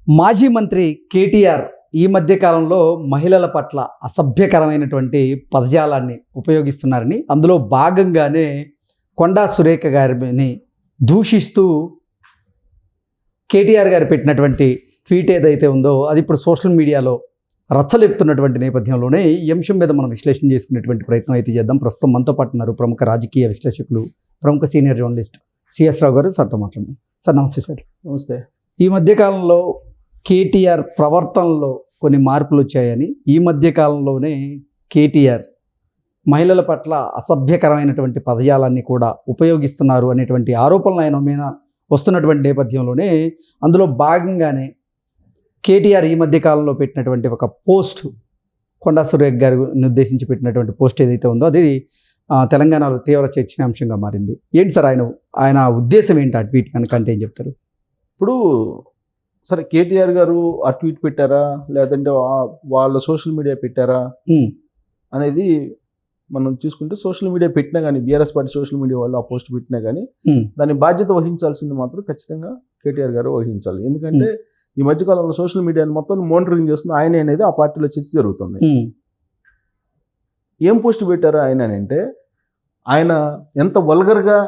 మాజీ మంత్రి కేటీఆర్ ఈ మధ్య కాలంలో మహిళల పట్ల అసభ్యకరమైనటువంటి పదజాలాన్ని ఉపయోగిస్తున్నారని, అందులో భాగంగానే కొండా సురేఖ గారిని దూషిస్తూ కేటీఆర్ గారు పెట్టినటువంటి ట్వీట్ ఏదైతే ఉందో అది ఇప్పుడు సోషల్ మీడియాలో రచ్చలేపుతున్నటువంటి నేపథ్యంలోనే ఈ అంశం మీద మనం విశ్లేషణ చేసుకునేటువంటి ప్రయత్నం అయితే చేద్దాం. ప్రస్తుతం మనతో పాటు ఉన్నారు ప్రముఖ రాజకీయ విశ్లేషకులు, ప్రముఖ సీనియర్ జర్నలిస్ట్ సిఎస్ రావు గారు. సార్తో మాట్లాడుతున్నాం. సార్ నమస్తే. సార్ నమస్తే. ఈ మధ్యకాలంలో కేటీఆర్ ప్రవర్తనలో కొన్ని మార్పులు వచ్చాయని, ఈ మధ్యకాలంలోనే కేటీఆర్ మహిళల పట్ల అసభ్యకరమైనటువంటి పదజాలాన్ని కూడా ఉపయోగిస్తున్నారు అనేటువంటి ఆరోపణలు ఆయన మీద వస్తున్నటువంటి నేపథ్యంలోనే అందులో భాగంగానే కేటీఆర్ ఈ మధ్యకాలంలో పెట్టినటువంటి ఒక పోస్ట్, కొండా సురేఖ గారిని ఉద్దేశించి పెట్టినటువంటి పోస్ట్ ఏదైతే ఉందో అది తెలంగాణలో తీవ్ర చర్చనీయాంశంగా మారింది. ఏంటి సార్ ఆయన ఉద్దేశం ఏంటి? ఆ ట్వీట్ కనుక అంటే ఏం చెప్తారు? ఇప్పుడు సరే, కేటీఆర్ గారు ఆ ట్వీట్ పెట్టారా లేదంటే వాళ్ళ సోషల్ మీడియా పెట్టారా అనేది మనం చూసుకుంటే, సోషల్ మీడియా పెట్టినా కానీ, బీఆర్ఎస్ పార్టీ సోషల్ మీడియా వాళ్ళు ఆ పోస్ట్ పెట్టినా కానీ దాని బాధ్యత వహించాల్సింది మాత్రం ఖచ్చితంగా కేటీఆర్ గారు వహించాలి. ఎందుకంటే ఈ మధ్యకాలంలో సోషల్ మీడియాని మొత్తం మానిటరింగ్ చేస్తుంది ఆయన అనేది ఆ పార్టీలో చర్చ జరుగుతుంది. ఏం పోస్ట్ పెట్టారా ఆయన అంటే, ఆయన ఎంత వల్గర్గా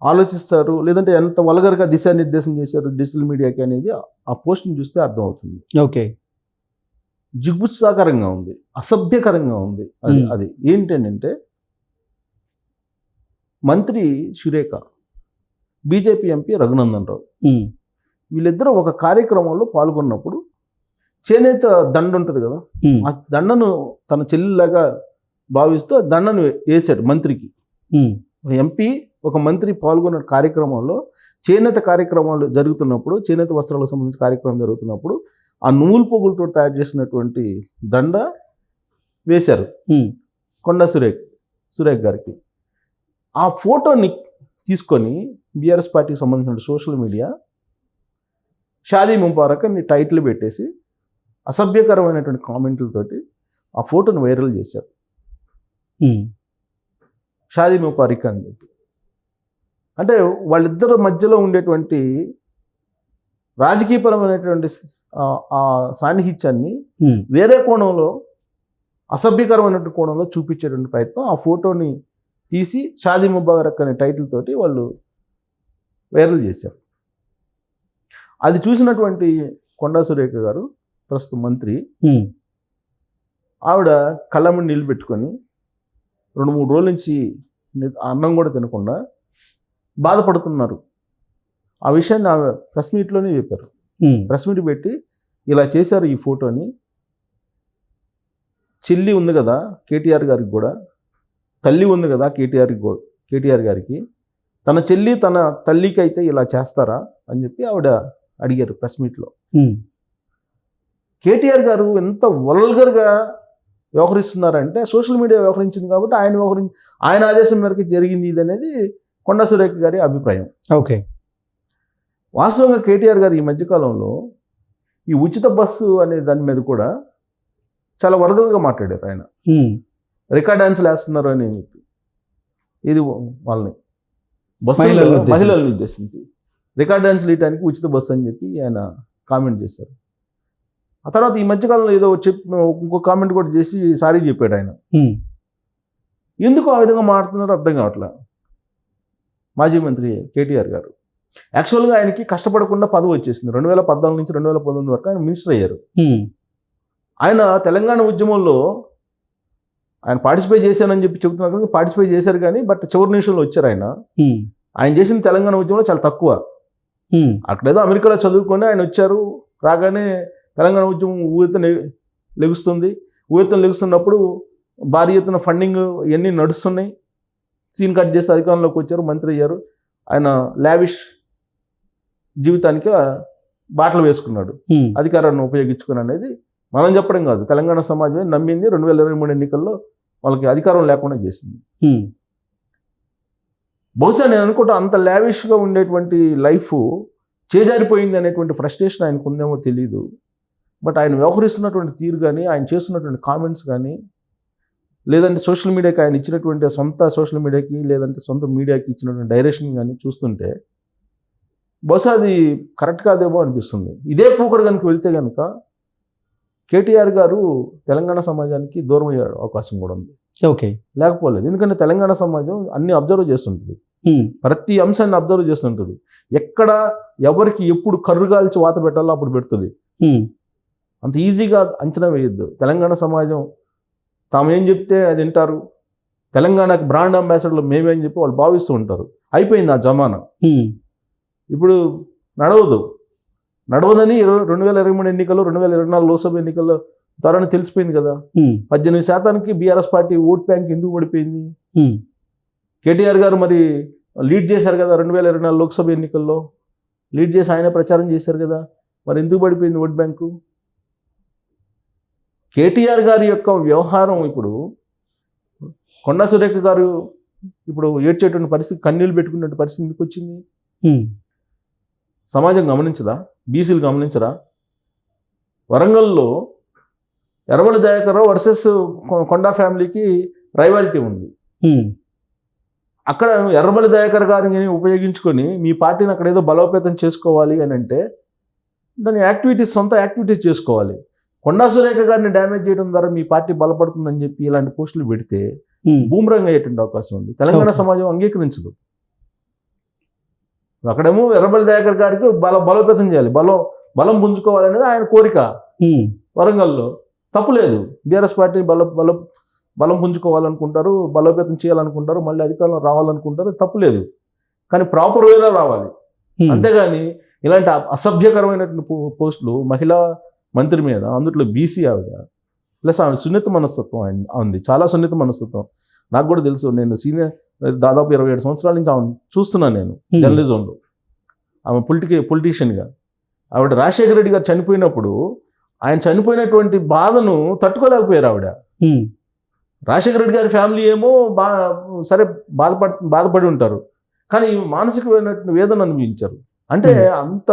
ఆలోచిస్తారు, లేదంటే ఎంత వల్గర్గా దిశానిర్దేశం చేశారు డిజిటల్ మీడియాకి అనేది ఆ పోస్ట్ని చూస్తే అర్థమవుతుంది. ఓకే, జిగుత్సాకరంగా ఉంది, అసభ్యకరంగా ఉంది. అది ఏంటంటే, మంత్రి సురేఖ, బీజేపీ ఎంపీ రఘునందన్ రావు, వీళ్ళిద్దరూ ఒక కార్యక్రమంలో పాల్గొన్నప్పుడు చేనేత దండ ఉంటుంది కదా, ఆ దండను తన చెల్లిలాగా భావిస్తూ ఆ దండను వేశాడు మంత్రికి. ఎంపీ ఒక మంత్రి పాల్గొన్న కార్యక్రమంలో, చేనేత కార్యక్రమాలు జరుగుతున్నప్పుడు, చేనేత వస్త్రాలకు సంబంధించిన కార్యక్రమం జరుగుతున్నప్పుడు ఆ నూలు పొగులతో తయారు చేసినటువంటి దండ వేశారు కొండా సురేఖ గారికి. ఆ ఫోటోని తీసుకొని బీఆర్ఎస్ పార్టీకి సంబంధించిన సోషల్ మీడియా షాదీ ముబారక్ అని టైటిల్ పెట్టేసి అసభ్యకరమైనటువంటి కామెంట్లతోటి ఆ ఫోటోని వైరల్ చేశారు. షాదీ ముబారక్ అని చెప్పి, అంటే వాళ్ళిద్దరి మధ్యలో ఉండేటువంటి రాజకీయపరమైనటువంటి ఆ సాన్నిహిత్యాన్ని వేరే కోణంలో, అసభ్యకరమైనటువంటి కోణంలో చూపించేటువంటి ప్రయత్నం, ఆ ఫోటోని తీసి షాదీ ముబారక్ అనే టైటిల్ తోటి వాళ్ళు వైరల్ చేశారు. అది చూసినటువంటి కొండా సురేఖ గారు, ప్రస్తుత మంత్రి, ఆవిడ కళ్ళమని నీళ్ళు పెట్టుకొని 2-3 రోజుల నుంచి అన్నం కూడా తినకుండా బాధపడుతున్నారు. ఆ విషయాన్ని ఆమె ప్రెస్ మీట్లోనే చెప్పారు. ప్రెస్ మీట్ పెట్టి ఇలా చేశారు ఈ ఫోటోని. చెల్లి ఉంది కదా కేటీఆర్ గారికి, కూడా తల్లి ఉంది కదా కేటీఆర్ గారికి, తన చెల్లి తన తల్లికి అయితే ఇలా చేస్తారా అని చెప్పి ఆవిడ అడిగారు ప్రెస్ మీట్లో. కేటీఆర్ గారు ఎంత వల్గర్గా వ్యవహరిస్తున్నారంటే, సోషల్ మీడియా వ్యవహరించింది కాబట్టి ఆయన ఆదేశం మేరకు జరిగింది ఇది అనేది కొండా సురేఖ గారి అభిప్రాయం. ఓకే, వాస్తవంగా కేటీఆర్ గారు ఈ మధ్యకాలంలో ఈ ఉచిత బస్సు అనే దాని మీద కూడా చాలా వల్గర్గా మాట్లాడారు. ఆయన రికార్డ్ డాన్సులు వేస్తున్నారు అని చెప్పి, ఇది వాళ్ళని మహిళలను ఉద్దేశించి రికార్డ్ డాన్సులు వేయడానికి ఉచిత బస్సు అని చెప్పి ఆయన కామెంట్ చేశారు. ఆ తర్వాత ఈ మధ్యకాలంలో ఏదో ఇంకో కామెంట్ కూడా చేసి సారీ చెప్పాడు ఆయన. ఎందుకు ఆ విధంగా మాట్లాడుతున్నారో అర్థం కావట్లా మాజీ మంత్రి కేటీఆర్ గారు. యాక్చువల్గా ఆయనకి కష్టపడకుండా పదవి వచ్చేసింది. 2014 నుంచి 2019 వరకు ఆయన మినిస్టర్ అయ్యారు. ఆయన తెలంగాణ ఉద్యమంలో ఆయన పార్టిసిపేట్ చేశానని చెప్పి చెబుతున్నారు కానీ పార్టిసిపేట్ చేశారు కానీ, బట్ చివరి నిమిషంలో వచ్చారు. ఆయన చేసిన తెలంగాణ ఉద్యమంలో చాలా తక్కువ. అక్కడేదో అమెరికాలో చదువుకొని ఆయన వచ్చారు. రాగానే తెలంగాణ ఉద్యమం ఊయెత్తున లెగుస్తున్నప్పుడు భారీ ఎత్తున ఫండింగ్ ఇవన్నీ నడుస్తున్నాయి. సీన్ కట్ చేసి అధికారంలోకి వచ్చారు, మంత్రి అయ్యారు. ఆయన లావిష్ జీవితానికి బాటలు వేసుకున్నాడు, అధికారాన్ని ఉపయోగించుకుని అనేది మనం చెప్పడం కాదు, తెలంగాణ సమాజమే నమ్మింది. 2023 ఎన్నికల్లో వాళ్ళకి అధికారం లేకుండా చేసింది. బహుశా నేను అనుకుంటా అంత లావిష్గా ఉండేటువంటి లైఫ్ చేజారిపోయింది అనేటువంటి ఫ్రస్ట్రేషన్ ఆయనకు ఉందేమో తెలియదు. బట్ ఆయన వ్యవహరిస్తున్నటువంటి తీరు కానీ, ఆయన చేస్తున్నటువంటి కామెంట్స్ కానీ, లేదంటే సోషల్ మీడియాకి ఆయన ఇచ్చినటువంటి సొంత సోషల్ మీడియాకి లేదంటే సొంత మీడియాకి ఇచ్చినటువంటి డైరెక్షన్ కానీ చూస్తుంటే బహుశా అది కరెక్ట్ కాదేమో అనిపిస్తుంది. ఇదే పోకడ కనుక వెళ్తే కనుక కేటీఆర్ గారు తెలంగాణ సమాజానికి దూరం అయ్యే అవకాశం కూడా ఉంది. ఓకే. లేకపోలేదు, ఎందుకంటే తెలంగాణ సమాజం అన్ని అబ్జర్వ్ చేస్తుంటుంది, ప్రతి అంశాన్ని అబ్జర్వ్ చేస్తుంటుంది. ఎక్కడ ఎవరికి ఎప్పుడు కర్రు కాల్చి వాత పెట్టాలో అప్పుడు పెడుతుంది. అంత ఈజీగా అంచనా వేయొద్దు. తెలంగాణ సమాజం తాము ఏం చెప్తే అది వింటారు, తెలంగాణకి బ్రాండ్ అంబాసిడర్లు మేమేం చెప్పి వాళ్ళు భావిస్తూ ఉంటారు. అయిపోయింది ఆ జమానా. ఇప్పుడు నడవదని 2023 ఎన్నికల్లో 2024 లోక్సభ ఎన్నికల్లో త్వరని తెలిసిపోయింది కదా. 18% బీఆర్ఎస్ పార్టీ ఓట్ బ్యాంక్ ఎందుకు పడిపోయింది? కేటీఆర్ గారు మరి లీడ్ చేశారు కదా 2024 లోక్సభ ఎన్నికల్లో, లీడ్ చేసి ఆయన ప్రచారం చేశారు కదా, మరి ఎందుకు పడిపోయింది ఓట్ బ్యాంకు? కేటీఆర్ గారి యొక్క వ్యవహారం ఇప్పుడు కొండా సురేఖ గారు ఇప్పుడు ఏడ్చేటువంటి పరిస్థితి, కన్నీళ్ళు పెట్టుకునే పరిస్థితి ఎందుకు వచ్చింది? సమాజం గమనించదా? బీసీలు గమనించరా? వరంగల్లో ఎర్రబెల్లి దయాకర్ రావు వర్సెస్ కొండా ఫ్యామిలీకి రైవాలిటీ ఉంది. అక్కడ ఎర్రబెల్లి దయాకర్ గారిని ఉపయోగించుకొని మీ పార్టీని అక్కడ ఏదో బలోపేతం చేసుకోవాలి అని అంటే దాని యాక్టివిటీస్, సొంత యాక్టివిటీస్ చేసుకోవాలి. కొండా సురేఖ గారిని డ్యామేజ్ చేయడం ద్వారా మీ పార్టీ బలపడుతుందని చెప్పి ఇలాంటి పోస్టులు పెడితే బూమ్రంగ్ అయ్యేటువంటి అవకాశం ఉంది. తెలంగాణ సమాజం అంగీకరించదు. అక్కడేమో ఎర్రబెల్లి దయాకర్ గారికి బలోపేతం చేయాలి, బలం పుంజుకోవాలనేది ఆయన కోరిక. వరంగల్లో తప్పులేదు, బీఆర్ఎస్ పార్టీ బలం పుంజుకోవాలనుకుంటారు, బలోపేతం చేయాలనుకుంటారు, మళ్ళీ అధికారంలో రావాలనుకుంటారు, తప్పులేదు. కానీ ప్రాపర్ వేలో రావాలి. అంతేగాని ఇలాంటి అసభ్యకరమైనటువంటి పోస్టులు మహిళా మంత్రి మీద, అందులో బీసీ ఆవిడ, ప్లస్ ఆమె సున్నిత మనస్తత్వం ఉంది, చాలా సున్నిత మనస్తత్వం. నాకు కూడా తెలుసు, నేను సీనియర్ దాదాపు 27 సంవత్సరాల నుంచి ఆమె చూస్తున్నాను నేను జర్నలిజంలో. ఆమె పొలిటీషియన్గా. ఆవిడ రాజశేఖర రెడ్డి గారు చనిపోయినప్పుడు ఆయన చనిపోయినటువంటి బాధను తట్టుకోలేకపోయారు ఆవిడ. రాజశేఖర రెడ్డి గారి ఫ్యామిలీ ఏమో సరే బాధపడి ఉంటారు, కానీ మానసికమైనటువంటి వేదన అనుభవించారు. అంటే అంత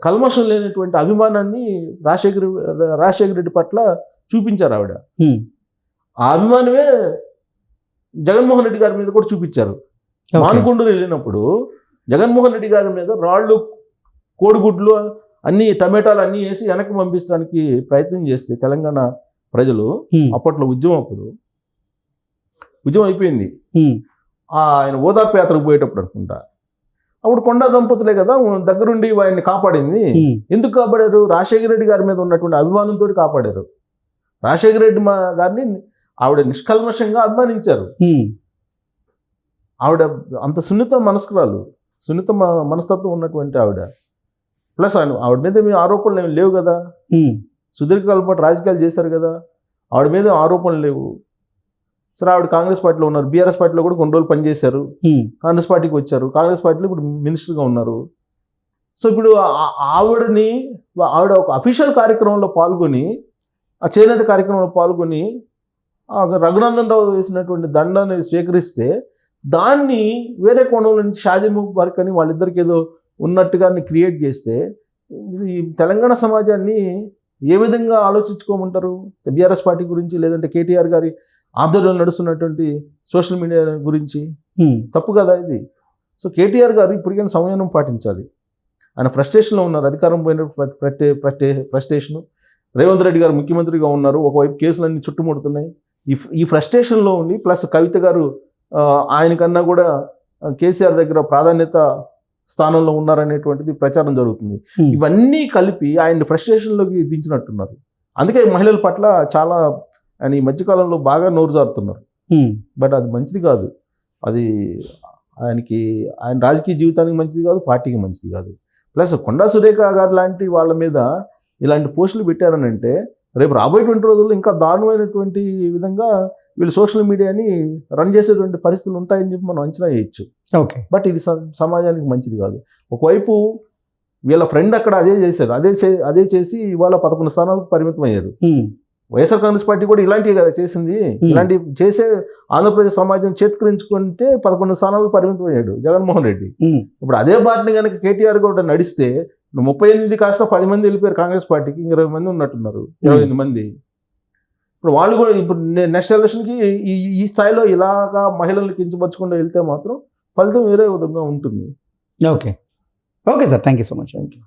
కల్మషం లేనటువంటి అభిమానాన్ని రాజశేఖర రెడ్డి పట్ల చూపించారు ఆవిడ. ఆ అభిమానమే జగన్మోహన్ రెడ్డి గారి మీద కూడా చూపించారు. మానుకొండూరు వెళ్ళినప్పుడు జగన్మోహన్ రెడ్డి గారి మీద రాళ్ళు, కోడిగుడ్లు అన్ని, టమాటాలు అన్నీ వేసి వెనక్కి పంపించడానికి ప్రయత్నం చేస్తే తెలంగాణ ప్రజలు, అప్పట్లో ఉద్యమం అయిపోయింది. ఆయన ఓదార్పు యాత్రకు పోయేటప్పుడు అనుకుంటా, అప్పుడు కొండా దంపతులే కదా దగ్గరుండి ఆయన్ని కాపాడింది. ఎందుకు కాపాడారు? రాజశేఖర రెడ్డి గారి మీద ఉన్నటువంటి అభిమానంతో కాపాడారు. రాజశేఖర రెడ్డి గారిని ఆవిడ నిష్కల్మషంగా అభిమానించారు. ఆవిడ అంత సున్నిత మనస్తత్వం ఉన్నటువంటి ఆవిడ. ప్లస్ ఆవిడ మీద మీ ఆరోపణలు ఏమి లేవు కదా, సుదీర్ఘకాలం పాటు రాజకీయాలు చేశారు కదా, ఆవిడ మీద ఆరోపణలు లేవు. సరే, ఆవిడ కాంగ్రెస్ పార్టీలో ఉన్నారు, బీఆర్ఎస్ పార్టీలో కూడా కొన్ని రోజులు పనిచేశారు, కాంగ్రెస్ పార్టీకి వచ్చారు, కాంగ్రెస్ పార్టీలో ఇప్పుడు మినిస్టర్గా ఉన్నారు. సో ఇప్పుడు ఆవిడ ఒక అఫీషియల్ కార్యక్రమంలో పాల్గొని, ఆ చేనేత కార్యక్రమంలో పాల్గొని రఘునందన్ రావు వేసినటువంటి దండాన్ని స్వీకరిస్తే దాన్ని వేరే కోణంలో నుంచి షాదీ ముబారక్ అని వాళ్ళిద్దరికి ఏదో ఉన్నట్టుగా క్రియేట్ చేస్తే ఈ తెలంగాణ సమాజాన్ని ఏ విధంగా ఆలోచించుకోమంటారు? బీఆర్ఎస్ పార్టీ గురించి, లేదంటే కేటీఆర్ గారి ఆధ్వర్యంలో నడుస్తున్నటువంటి సోషల్ మీడియా గురించి తప్పు కదా ఇది. సో కేటీఆర్ గారు ఇప్పటికైనా సంయమనం పాటించాలి. ఆయన ఫ్రస్ట్రేషన్లో ఉన్నారు, అధికారం పోయిన ఫ్రస్ట్రేషను. రేవంత్ రెడ్డి గారు ముఖ్యమంత్రిగా ఉన్నారు, ఒకవైపు కేసులన్నీ చుట్టుముడుతున్నాయి. ఈ ఫ్రస్ట్రేషన్లో ఉండి, ప్లస్ కవిత గారు ఆయనకన్నా కూడా కేసీఆర్ దగ్గర ప్రాధాన్యత స్థానంలో ఉన్నారనేటువంటిది ప్రచారం జరుగుతుంది. ఇవన్నీ కలిపి ఆయన్ని ఫ్రస్ట్రేషన్లోకి దించినట్టున్నారు. అందుకే మహిళల పట్ల చాలా ఆయన ఈ మధ్యకాలంలో బాగా నోరు జారుతున్నారు. బట్ అది మంచిది కాదు. అది ఆయన రాజకీయ జీవితానికి మంచిది కాదు, పార్టీకి మంచిది కాదు. ప్లస్ కొండా సురేఖ గారు లాంటి వాళ్ళ మీద ఇలాంటి పోస్టులు పెట్టారని అంటే రేపు రాబోయేటువంటి రోజుల్లో ఇంకా దారుణమైనటువంటి విధంగా వీళ్ళు సోషల్ మీడియాని రన్ చేసేటువంటి పరిస్థితులు ఉంటాయని చెప్పి మనం అంచనా వేయచ్చు. ఓకే. బట్ ఇది సమాజానికి మంచిది కాదు. ఒకవైపు వీళ్ళ ఫ్రెండ్ అక్కడ అదే చేశారు, అదే చేసి ఇవాళ 11 స్థానాలకు పరిమితం అయ్యారు. వైఎస్ఆర్ కాంగ్రెస్ పార్టీ కూడా ఇలాంటివి కదా చేసింది. ఇలాంటి చేసే ఆంధ్రప్రదేశ్ సమాజం చేతికరించుకుంటే 11 స్థానాలకు పరిమితం అయ్యాడు జగన్మోహన్ రెడ్డి. ఇప్పుడు అదే పార్టీని కనుక కేటీఆర్ కూడా నడిస్తే 38 కాస్త 10 మంది వెళ్ళిపోయారు కాంగ్రెస్ పార్టీకి, 20 మంది ఉన్నట్టున్నారు, 28 మంది. ఇప్పుడు వాళ్ళు కూడా ఇప్పుడు నెక్స్ట్ ఎలక్షన్కి ఈ స్థాయిలో ఇలాగా మహిళలను కించపరచకుండా వెళ్తే మాత్రం ఫలితం వేరే విధంగా ఉంటుంది. Okay okay sir, thank you so much. Thank you.